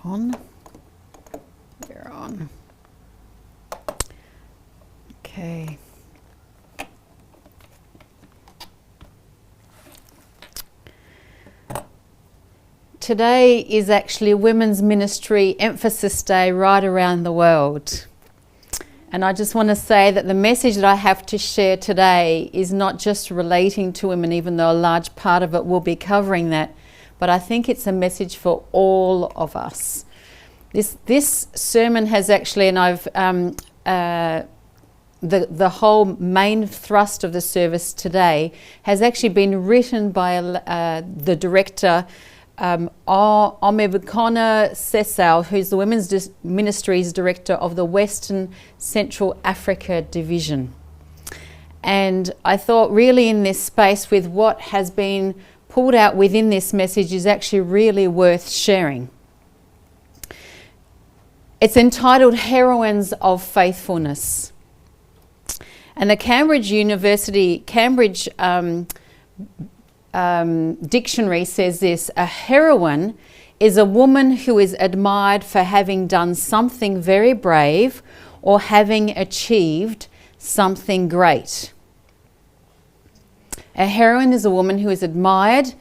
on. We're on. Okay. Today is actually Women's Ministry Emphasis Day right around the world. And I just want to say that the message that I have to share today is not just relating to women, even though a large part of it will be covering that, but I think it's a message for all of us. This sermon has actually, and I've the whole main thrust of the service today has actually been written by the director, Omebukona Sesau, who's the Women's Ministries Director of the Western Central Africa Division. And I thought really in this space with what has been pulled out within this message is actually really worth sharing. It's entitled Heroines of Faithfulness. And the Cambridge dictionary says this: a heroine is a woman who is admired for having done something very brave or having achieved something great. A heroine is a woman who is admired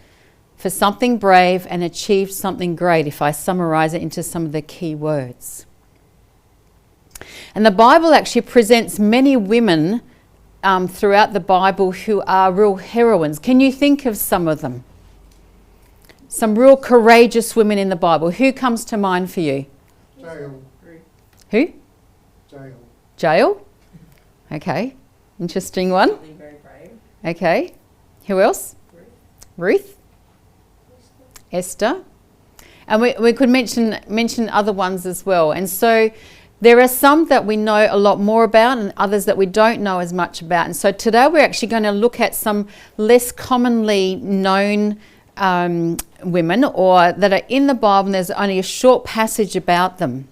for something brave and achieved something great, if I summarize it into some of the key words. And the Bible actually presents many women throughout the Bible who are real heroines. Can you think of some of them? Some real courageous women in the Bible. Who comes to mind for you? Jael. Who? Jael. Jael? Okay. Interesting one. Something very brave. Okay. Who else? Ruth. Esther. And we could mention other ones as well. And so there are some that we know a lot more about and others that we don't know as much about. And so today we're actually going to look at some less commonly known women, or that are in the Bible and there's only a short passage about them.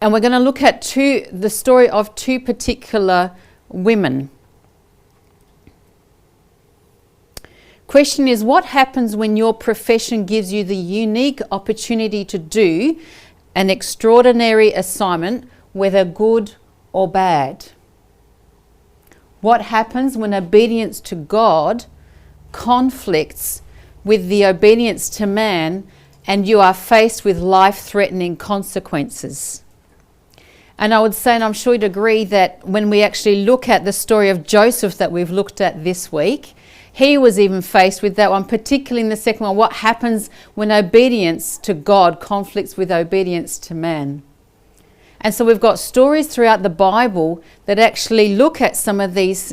And we're going to look at the story of two particular women. Question is, what happens when your profession gives you the unique opportunity to do an extraordinary assignment, whether good or bad? What happens when obedience to God conflicts with the obedience to man and you are faced with life-threatening consequences? And I would say, and I'm sure you'd agree, that when we actually look at the story of Joseph that we've looked at this week, he was even faced with that one, particularly in the second one. What happens when obedience to God conflicts with obedience to man? And so we've got stories throughout the Bible that actually look at some of these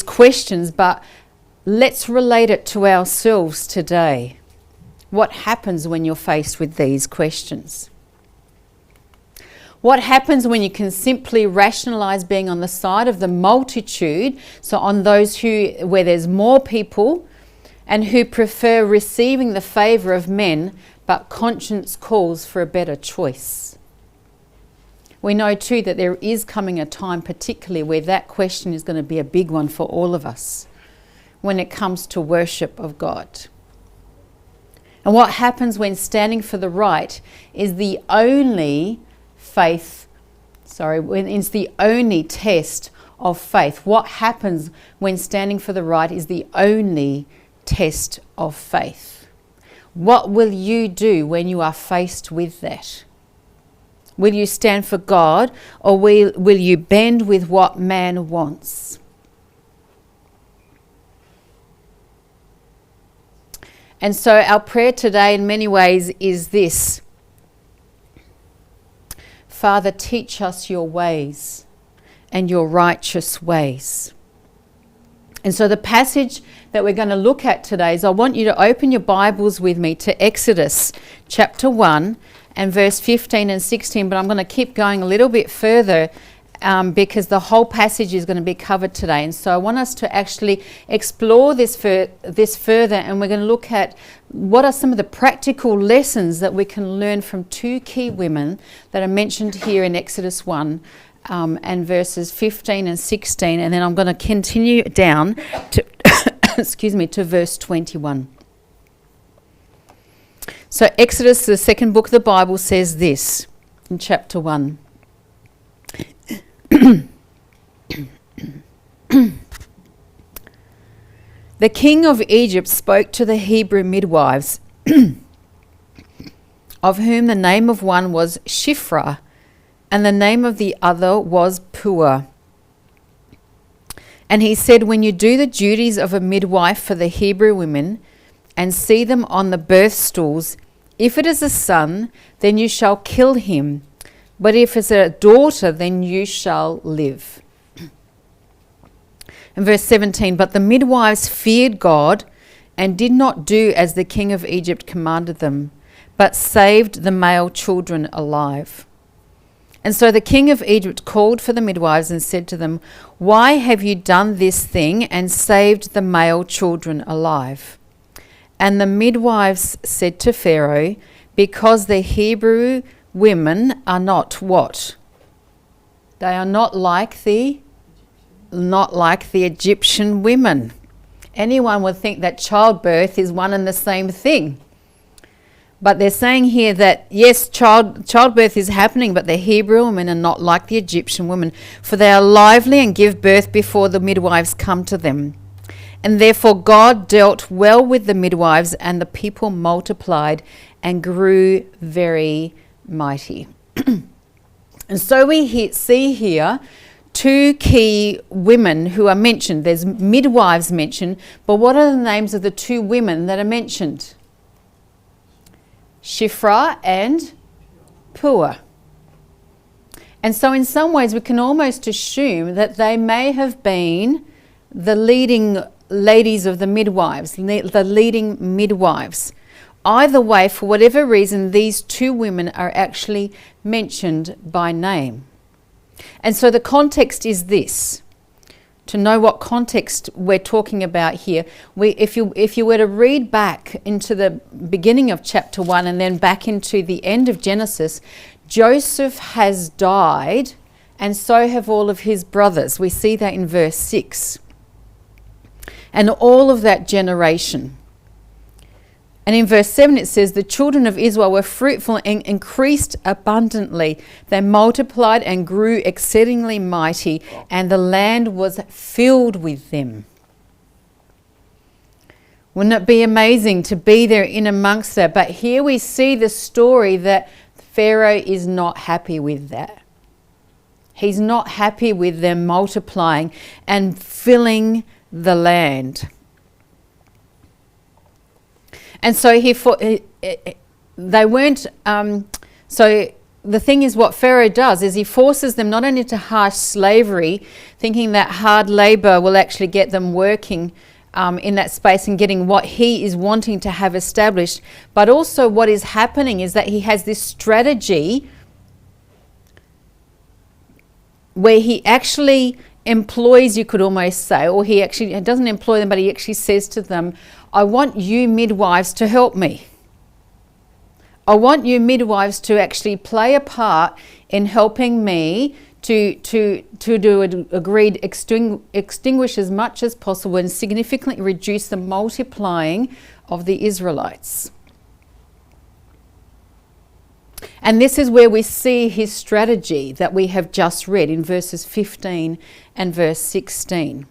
questions, but let's relate it to ourselves today. What happens when you're faced with these questions? What happens when you can simply rationalize being on the side of the multitude, so on those where there's more people, and who prefer receiving the favor of men, but conscience calls for a better choice? We know too that there is coming a time particularly where that question is going to be a big one for all of us when it comes to worship of God. And what happens when standing for the right is the only when it's the only test of faith? What happens when standing for the right is the only test of faith? What will you do when you are faced with that? Will you stand for God, or will you bend with what man wants? And so our prayer today in many ways is this: Father, teach us your ways and your righteous ways. And so the passage that we're going to look at today is, I want you to open your Bibles with me to Exodus chapter 1 and verse 15 and 16, but I'm going to keep going a little bit further because the whole passage is going to be covered today. And so I want us to actually explore this further, and we're going to look at what are some of the practical lessons that we can learn from two key women that are mentioned here in Exodus 1 and verses 15 and 16, and then I'm going to continue down to to verse 21. So Exodus, the second book of the Bible, says this in chapter 1. The king of Egypt spoke to the Hebrew midwives, of whom the name of one was Shiphrah, and the name of the other was Puah. And he said, when you do the duties of a midwife for the Hebrew women, and see them on the birth stools, if it is a son, then you shall kill him. But if it's a daughter, then you shall live. In verse 17, but the midwives feared God and did not do as the king of Egypt commanded them, but saved the male children alive. And so the king of Egypt called for the midwives and said to them, why have you done this thing and saved the male children alive? And the midwives said to Pharaoh, because the Hebrew women are not what? They are not like the Egyptian women. Anyone would think that childbirth is one and the same thing. But they're saying here that, yes, childbirth is happening, but the Hebrew women are not like the Egyptian women, for they are lively and give birth before the midwives come to them. And therefore God dealt well with the midwives, and the people multiplied and grew very mighty. And so we see here two key women who are mentioned. There's midwives mentioned, but what are the names of the two women that are mentioned? Shiphrah and Puah. And so in some ways we can almost assume that they may have been the leading ladies of the midwives, the leading midwives. Either way, for whatever reason, these two women are actually mentioned by name. And so the context is this. To know what context we're talking about here, if you were to read back into the beginning of chapter 1 and then back into the end of Genesis, Joseph has died, and so have all of his brothers. We see that in verse 6. And all of that generation. And in verse 7 it says, the children of Israel were fruitful and increased abundantly. They multiplied and grew exceedingly mighty, and the land was filled with them. Wouldn't it be amazing to be there in amongst that? But here we see the story that Pharaoh is not happy with that. He's not happy with them multiplying and filling the land. And so they weren't, so the thing is, what Pharaoh does is he forces them not only to harsh slavery, thinking that hard labor will actually get them working in that space and getting what he is wanting to have established, but also what is happening is that he has this strategy where he actually employs, you could almost say, or he doesn't employ them, but he actually says to them, I want you midwives to help me. I want you midwives to actually play a part in helping me to do agreed extinguish as much as possible and significantly reduce the multiplying of the Israelites. And this is where we see his strategy that we have just read in verses 15 and verse 16.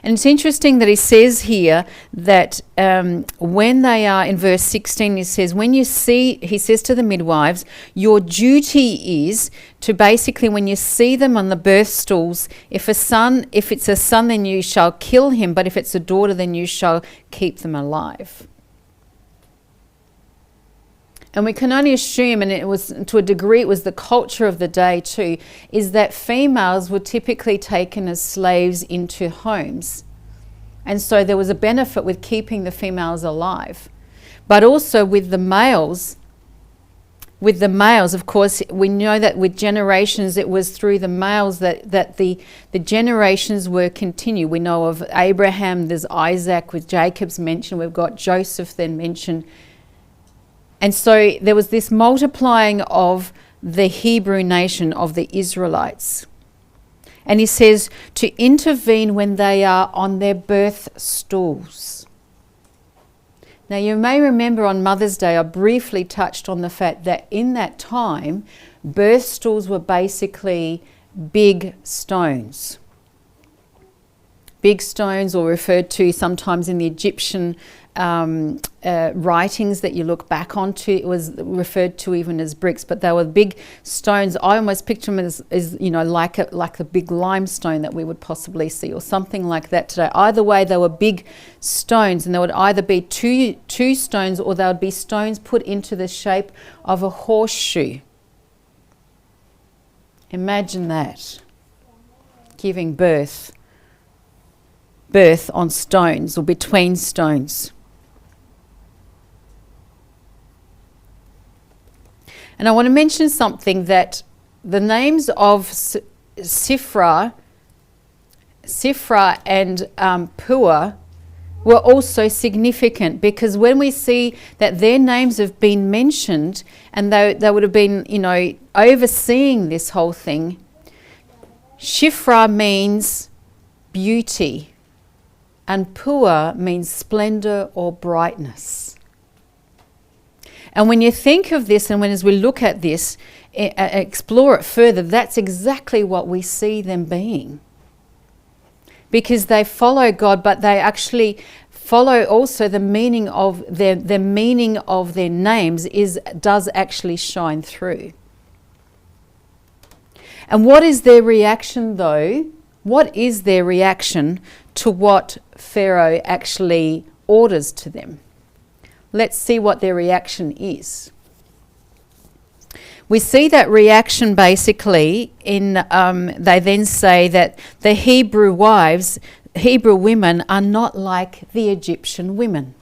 And it's interesting that he says here that when they are, in verse 16, he says, he says to the midwives, your duty is to basically, when you see them on the birth stools, if it's a son, then you shall kill him, but if it's a daughter, then you shall keep them alive. And we can only assume, and it was to a degree, it was the culture of the day too, is that females were typically taken as slaves into homes. And so there was a benefit with keeping the females alive. But also with the males, of course, we know that with generations, it was through the males that the generations were continued. We know of Abraham, there's Isaac, with Jacob's mentioned, we've got Joseph then mentioned. And so there was this multiplying of the Hebrew nation, of the Israelites. And he says to intervene when they are on their birth stools. Now you may remember on Mother's Day I briefly touched on the fact that in that time birth stools were basically big stones. Big stones, or referred to sometimes in the Egyptian writings that you look back onto, it was referred to even as bricks, but they were big stones. I almost picture them as like a big limestone that we would possibly see, or something like that today. Either way, they were big stones, and there would either be two stones, or there would be stones put into the shape of a horseshoe. Imagine that, giving birth on stones or between stones. And I want to mention something, that the names of Sifra and Pua were also significant, because when we see that their names have been mentioned, and they would have been, overseeing this whole thing, Shifra means beauty, and Pua means splendor or brightness. And when you think of this, and as we look at this, explore it further, that's exactly what we see them being. Because they follow God, but they actually follow also the meaning of the meaning of their names does actually shine through. And what is their reaction though? What is their reaction to what Pharaoh actually orders to them? Let's see what their reaction is. We see that reaction basically in, they then say that the Hebrew women are not like the Egyptian women.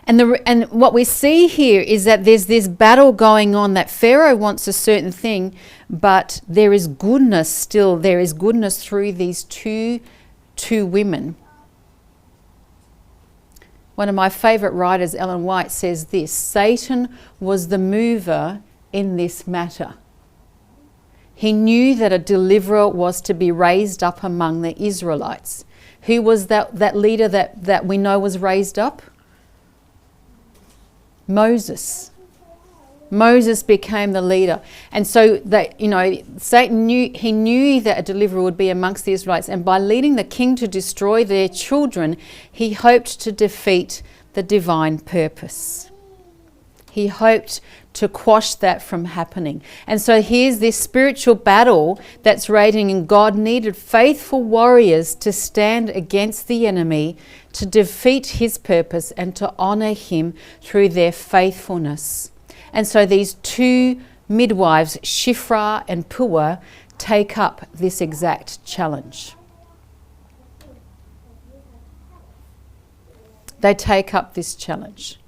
And what we see here is that there's this battle going on, that Pharaoh wants a certain thing, but there is goodness still. There is goodness through these two women. One of my favourite writers, Ellen White, says this: Satan was the mover in this matter. He knew that a deliverer was to be raised up among the Israelites. Who was that leader that we know was raised up? Moses. Moses became the leader. And so that, Satan knew that a deliverer would be amongst the Israelites, and by leading the king to destroy their children, he hoped to defeat the divine purpose. He hoped to quash that from happening. And so here's this spiritual battle that's raging, and God needed faithful warriors to stand against the enemy, to defeat his purpose and to honour him through their faithfulness. And so these two midwives, Shifra and Pua, take up this exact challenge. They take up this challenge.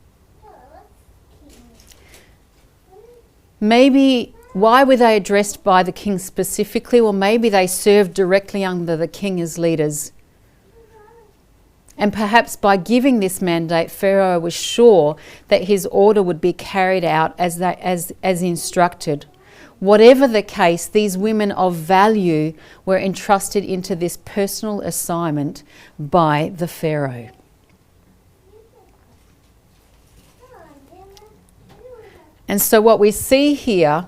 Maybe, why were they addressed by the king specifically? Well, maybe they served directly under the king as leaders. And perhaps by giving this mandate, Pharaoh was sure that his order would be carried out as instructed. Whatever the case, these women of value were entrusted into this personal assignment by the Pharaoh. And so what we see here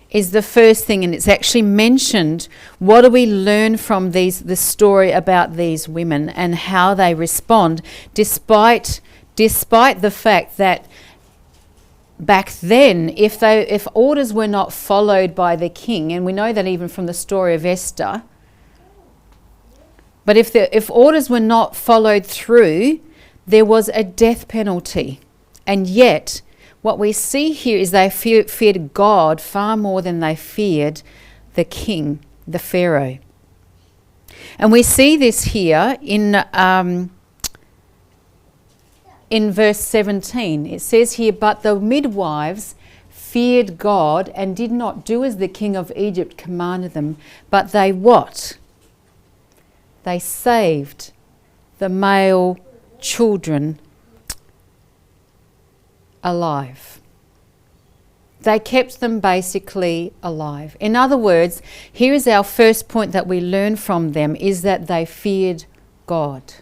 is the first thing, and it's actually mentioned, what do we learn from the story about these women and how they respond, despite the fact that back then, if orders were not followed by the king, and we know that even from the story of Esther, but if orders were not followed through, there was a death penalty. And yet, what we see here is they feared God far more than they feared the king, the Pharaoh. And we see this here in verse 17. It says here, but the midwives feared God and did not do as the king of Egypt commanded them, but they what? They saved the male children alive. They kept them basically alive. In other words, here is our first point that we learn from them, is that they feared God.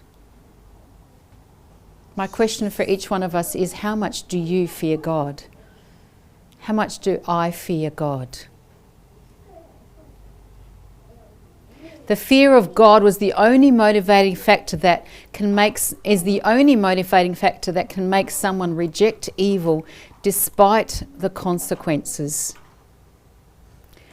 My question for each one of us is, how much do you fear God? How much do I fear God? The fear of God was the only motivating factor that is the only motivating factor that can make someone reject evil despite the consequences.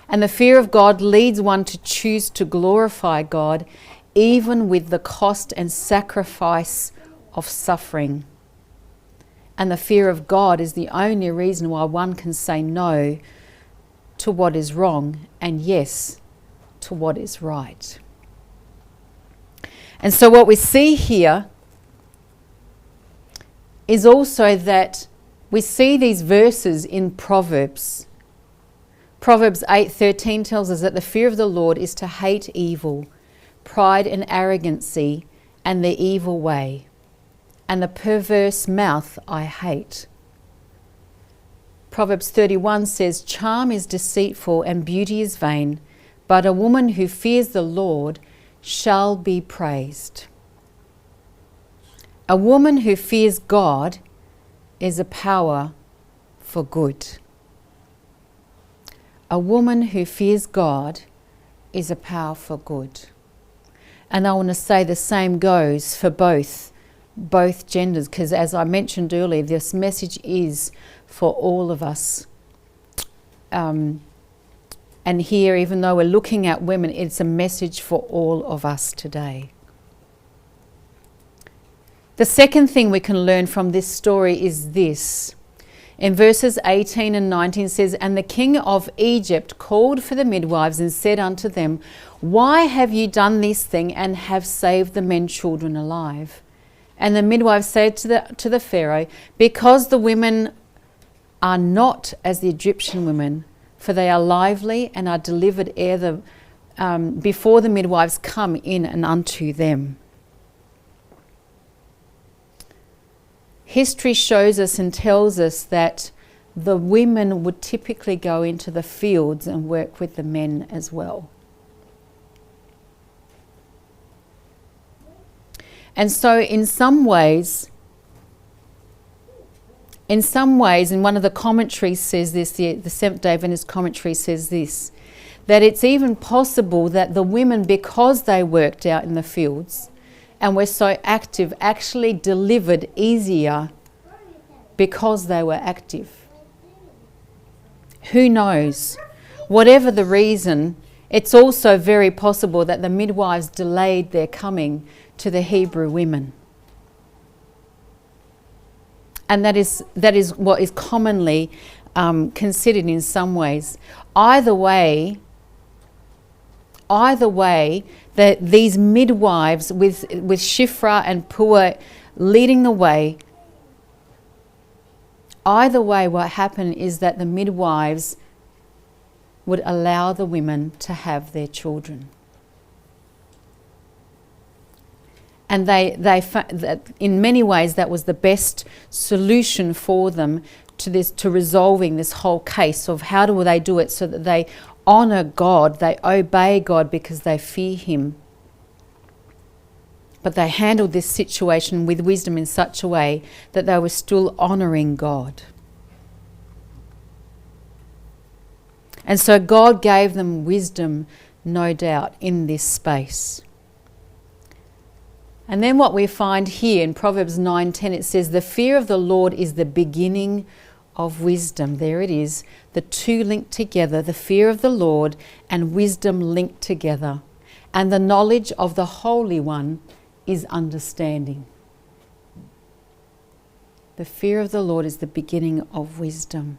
And the fear of God leads one to choose to glorify God even with the cost and sacrifice of suffering. And the fear of God is the only reason why one can say no to what is wrong and yes to what is right. And so what we see here is also that we see these verses in Proverbs. Proverbs 8:13 tells us that the fear of the Lord is to hate evil, pride and arrogancy, and the evil way, and the perverse mouth I hate. Proverbs 31 says, charm is deceitful and beauty is vain, but a woman who fears the Lord shall be praised. A woman who fears God is a power for good. A woman who fears God is a power for good. And I want to say the same goes for both genders, because as I mentioned earlier, this message is for all of us. And here, even though we're looking at women, it's a message for all of us today. The second thing we can learn from this story is this. In verses 18 and 19 says, and the king of Egypt called for the midwives and said unto them, why have you done this thing and have saved the men children alive? And the midwives said to the Pharaoh, because the women are not as the Egyptian women, for they are lively and are delivered before the midwives come in and unto them. History shows us and tells us that the women would typically go into the fields and work with the men as well. And so in some ways, and one of the commentaries says this, the Seventh-day Adventist commentary says this, that it's even possible that the women, because they worked out in the fields and were so active, actually delivered easier because they were active. Who knows? Whatever the reason, it's also very possible that the midwives delayed their coming to the Hebrew women. And that is what is commonly considered in some ways. Either way, that these midwives with Shiphrah and Puah leading the way, either way what happened is that the midwives would allow the women to have their children. And they in many ways that was the best solution for them to resolving this whole case of how do they do it so that they honour God, they obey God because they fear Him. But they handled this situation with wisdom in such a way that they were still honouring God. And so God gave them wisdom, no doubt, in this space. And then what we find here in Proverbs 9:10, it says, the fear of the Lord is the beginning of wisdom. There it is, the two linked together, the fear of the Lord and wisdom linked together. And the knowledge of the Holy One is understanding. The fear of the Lord is the beginning of wisdom.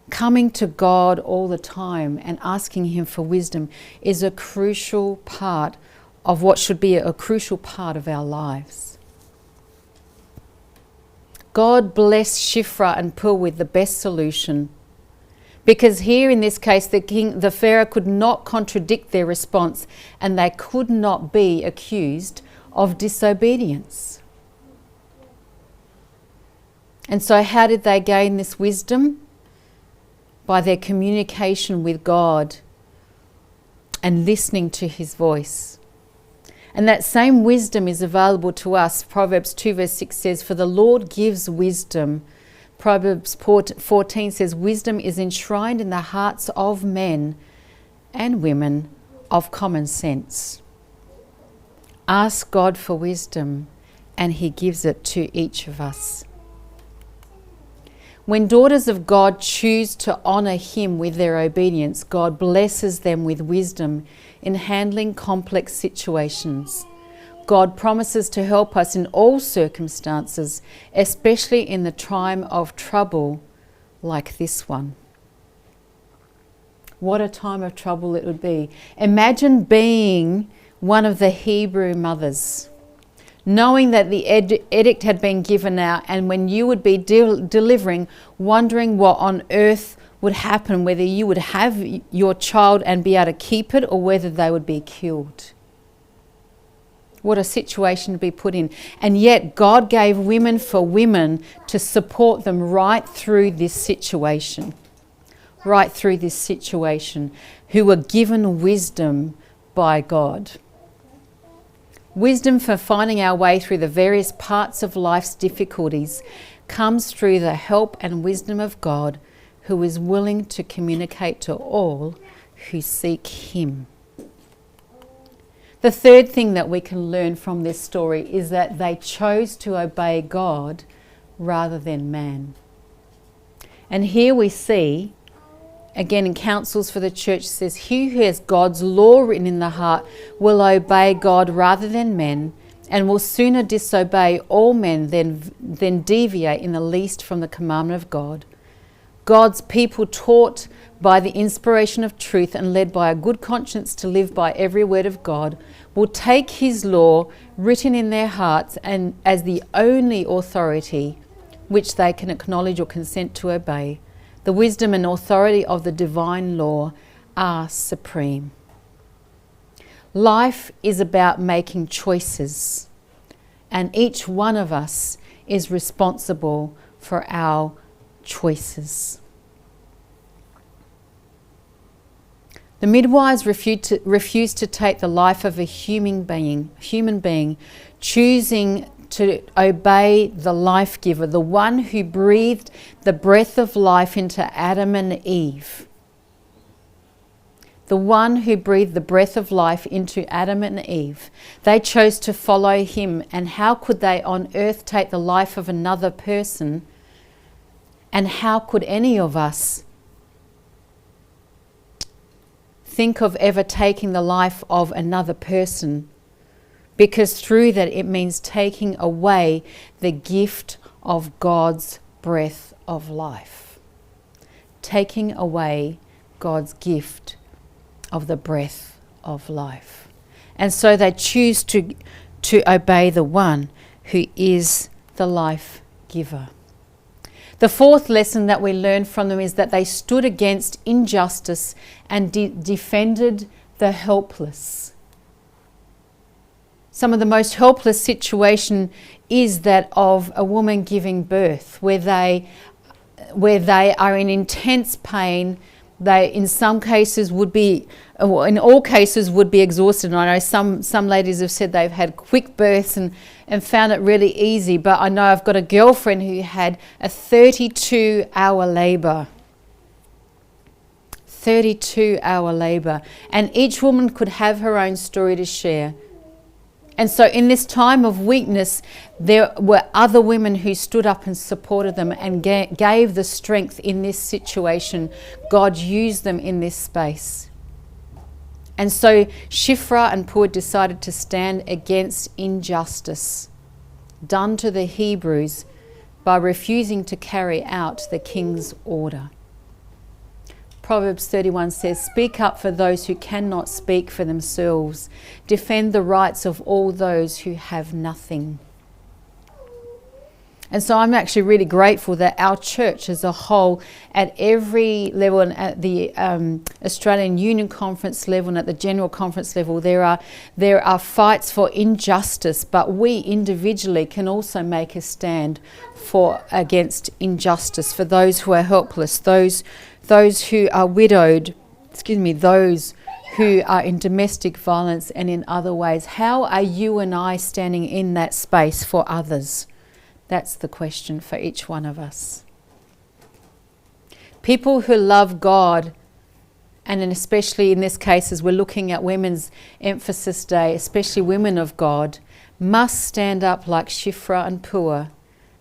Coming to God all the time and asking Him for wisdom is a crucial part of what should be a crucial part of our lives. God bless Shiphrah and Puah with the best solution, because here in this case the Pharaoh could not contradict their response and they could not be accused of disobedience. And so how did they gain this wisdom? By their communication with God and listening to His voice. And that same wisdom is available to us. Proverbs 2 verse 6 says, "For the Lord gives wisdom." Proverbs 14 says, "Wisdom is enshrined in the hearts of men and women of common sense." Ask God for wisdom, and He gives it to each of us. When daughters of God choose to honour Him with their obedience, God blesses them with wisdom in handling complex situations. God promises to help us in all circumstances, especially in the time of trouble like this one. What a time of trouble it would be. Imagine being one of the Hebrew mothers, knowing that the edict had been given out, and when you would be delivering, wondering what on earth would happen, whether you would have your child and be able to keep it or whether they would be killed. What a situation to be put in. And yet God gave women for women to support them right through this situation. Right through this situation, who were given wisdom by God. Wisdom for finding our way through the various parts of life's difficulties comes through the help and wisdom of God, who is willing to communicate to all who seek Him. The third thing that we can learn from this story is that they chose to obey God rather than man. And here we see, again in Counsels for the Church, says, "He who has God's law written in the heart will obey God rather than men, and will sooner disobey all men than deviate in the least from the commandment of God." God's people, taught by the inspiration of truth and led by a good conscience to live by every word of God, will take His law written in their hearts and as the only authority which they can acknowledge or consent to obey. The wisdom and authority of the divine law are supreme. Life is about making choices, and each one of us is responsible for our choices. The midwives refused to take the life of a human being, choosing to obey the life giver, the one who breathed the breath of life into Adam and Eve. The one who breathed the breath of life into Adam and Eve. They chose to follow Him, and how could they on earth take the life of another person? And how could any of us think of ever taking the life of another person? Because through that it means taking away the gift of God's breath of life. Taking away God's gift of the breath of life. And so they choose to obey the one who is the life giver. The fourth lesson that we learn from them is that they stood against injustice and defended the helpless. Some of the most helpless situation is that of a woman giving birth, where they are in intense pain. They, in some cases, in all cases, would be exhausted. And I know some ladies have said they've had quick births and found it really easy. But I know I've got a girlfriend who had a 32-hour labour. 32-hour labour. And each woman could have her own story to share. And so in this time of weakness, there were other women who stood up and supported them and gave the strength in this situation. God used them in this space. And so Shiphrah and Puah decided to stand against injustice done to the Hebrews by refusing to carry out the king's order. Proverbs 31 says, "Speak up for those who cannot speak for themselves. Defend the rights of all those who have nothing." And so I'm actually really grateful that our church as a whole, at every level, and at the Australian Union Conference level and at the General Conference level, there are fights for injustice, but we individually can also make a stand against injustice for those who are helpless, those who are widowed, those who are in domestic violence and in other ways. How are you and I standing in that space for others? That's the question for each one of us. People who love God, and especially in this case as we're looking at Women's Emphasis Day, especially women of God, must stand up like Shiphrah and Puah,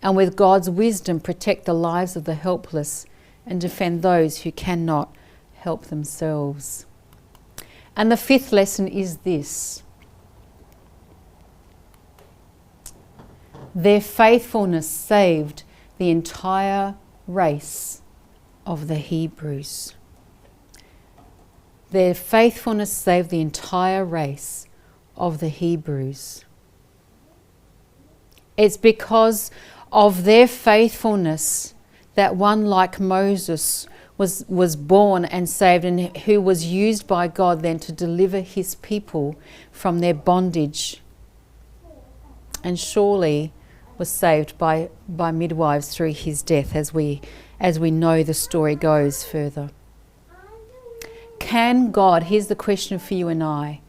and with God's wisdom protect the lives of the helpless and defend those who cannot help themselves. And the fifth lesson is this: their faithfulness saved the entire race of the Hebrews. Their faithfulness saved the entire race of the Hebrews. It's because of their faithfulness that one like Moses was born and saved, and who was used by God then to deliver his people from their bondage, and surely was saved by midwives through his death, as we know the story goes further. Can God, here's the question for you and I,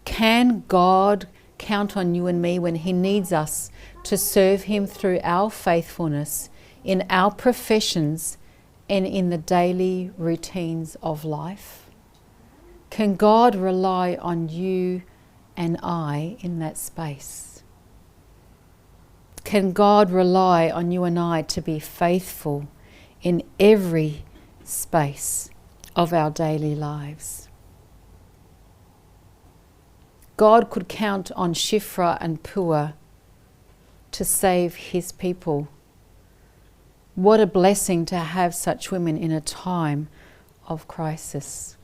can God count on you and me when he needs us to serve him through our faithfulness in our professions and in the daily routines of life? Can God rely on you and I in that space? Can God rely on you and I to be faithful in every space of our daily lives? God could count on Shiphrah and Puah to save his people. What a blessing to have such women in a time of crisis.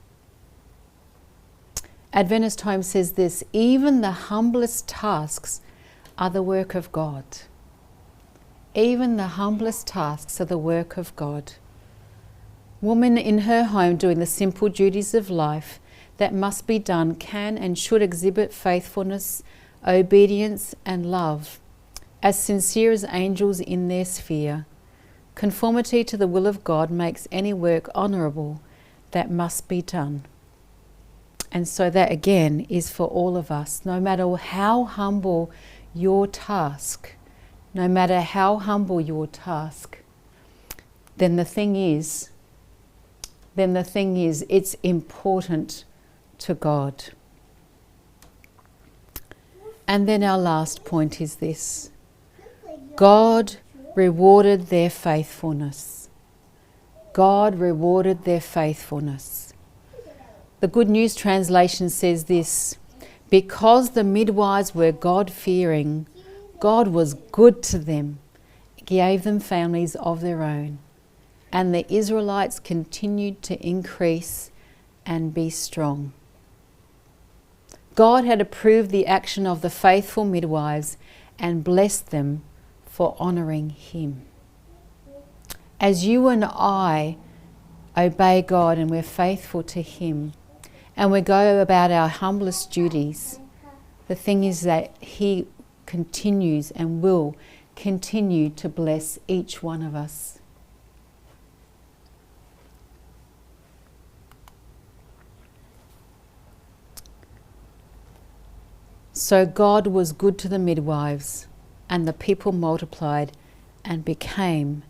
Adventist Home says this: even the humblest tasks are the work of God. Even the humblest tasks are the work of God. Woman in her home doing the simple duties of life that must be done can and should exhibit faithfulness, obedience and love, as sincere as angels in their sphere. Conformity to the will of God makes any work honourable that must be done. And so that again is for all of us. No matter how humble your task, then the thing is, it's important to God. And then our last point is this: God rewarded their faithfulness. God rewarded their faithfulness. The Good News Translation says this: because the midwives were God-fearing, God was good to them, gave them families of their own, and the Israelites continued to increase and be strong. God had approved the action of the faithful midwives and blessed them for honouring him. As you and I obey God and we're faithful to him and we go about our humblest duties, the thing is that he continues and will continue to bless each one of us. So God was good to the midwives, and the people multiplied and became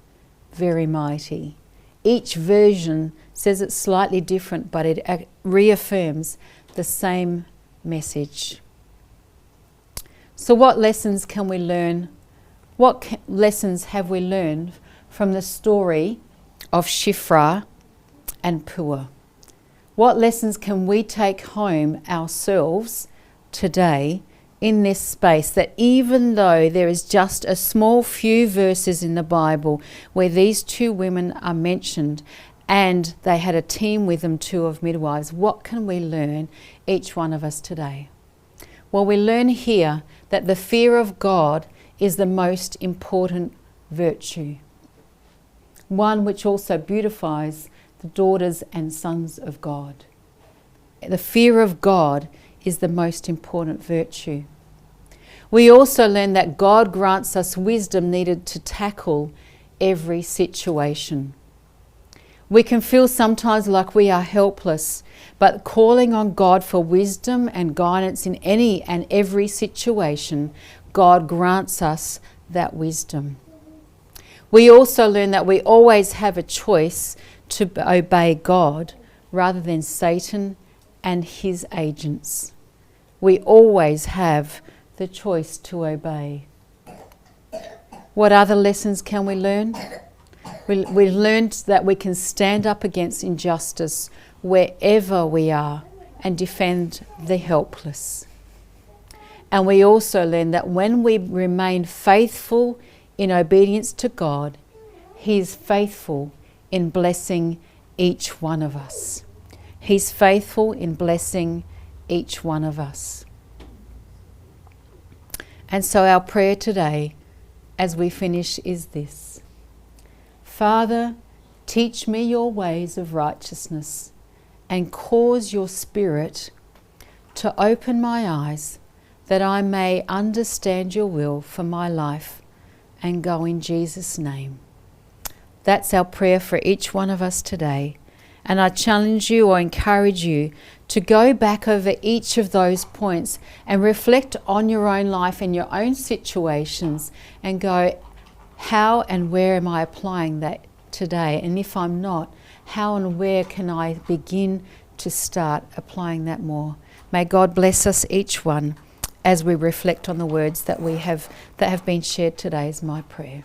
very mighty. Each version says it's slightly different, but it reaffirms the same message. So what lessons can we learn? What lessons have we learned from the story of Shiphrah and Puah? What lessons can we take home ourselves today in this space, that even though there is just a small few verses in the Bible where these two women are mentioned and they had a team with them too of midwives, what can we learn, each one of us today? Well, we learn here that the fear of God is the most important virtue, one which also beautifies the daughters and sons of God. The fear of God is the most important virtue. We also learn that God grants us wisdom needed to tackle every situation. We can feel sometimes like we are helpless, but calling on God for wisdom and guidance in any and every situation, God grants us that wisdom. We also learn that we always have a choice to obey God rather than Satan and his agents. We always have the choice to obey. What other lessons can we learn? We learned that we can stand up against injustice wherever we are and defend the helpless. And we also learn that when we remain faithful in obedience to God, He is faithful in blessing each one of us. He's faithful in blessing each one of us. And so our prayer today, as we finish, is this: Father, teach me your ways of righteousness and cause your Spirit to open my eyes that I may understand your will for my life and go in Jesus' name. That's our prayer for each one of us today. And I challenge you or encourage you to go back over each of those points and reflect on your own life and your own situations and go, how and where am I applying that today? And if I'm not, how and where can I begin to start applying that more? May God bless us each one as we reflect on the words that have been shared today, is my prayer.